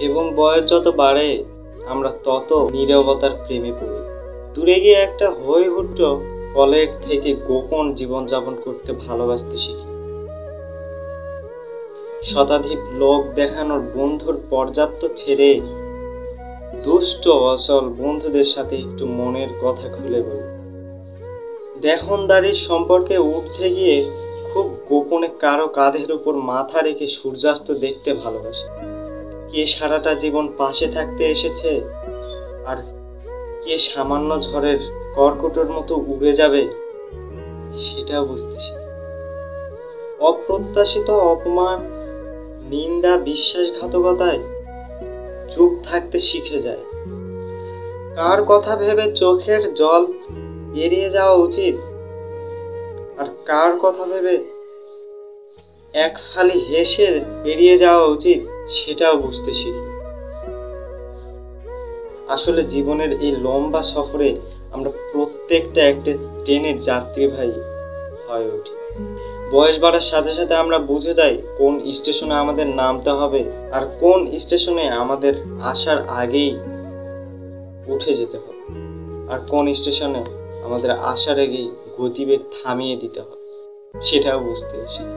এবং বয়স যত বাড়ে আমরা তত নীরবতার প্রেমে পড়ি। দূরে গিয়ে একটা হই হুট্টো কলের থেকে গোপন জীবনযাপন করতে ভালোবাসতে শিখি। শতাধিক লোক দেখানোর বন্ধুর পর্যাপ্ত ছেড়ে দুষ্ট অচল বন্ধুদের সাথে একটু মনের কথা খুলে বলি। দেখনদারির সম্পর্কে উঠতে গিয়ে খুব গোপনে কারো কাঁধের উপর মাথা রেখে সূর্যাস্ত দেখতে ভালোবাসি। কে সারাটা জীবন পাশে থাকতে এসেছে আর কে সামান্য ঝড়ের কর্কটের মতো উড়ে যাবে সেটাও বুঝতে শিখি। অপ্রত্যাশিত অপমান, নিন্দা, বিশ্বাসঘাতকতায় চুপ থাকতে শিখে যায়। কার কথা ভেবে চোখের জল এড়িয়ে যাওয়া উচিত আর কার কথা ভেবে এক ফালি হেসে এড়িয়ে যাওয়া উচিত সেটাও বুঝতে শিখি। আসলে জীবনের এই লম্বা সফরে আমরা প্রত্যেকটা একটা ট্রেনের যাত্রী ভাই হয়ে উঠি। বয়স বাড়ার সাথে সাথে আমরা বুঝে যাই কোন স্টেশনে আমাদের নামতে হবে আর কোন স্টেশনে আমাদের আসার আগেই উঠে যেতে হবে, আর কোন স্টেশনে আমাদের আসার আগেই গতিবেগ থামিয়ে দিতে হবে সেটাও বুঝতে শিখি।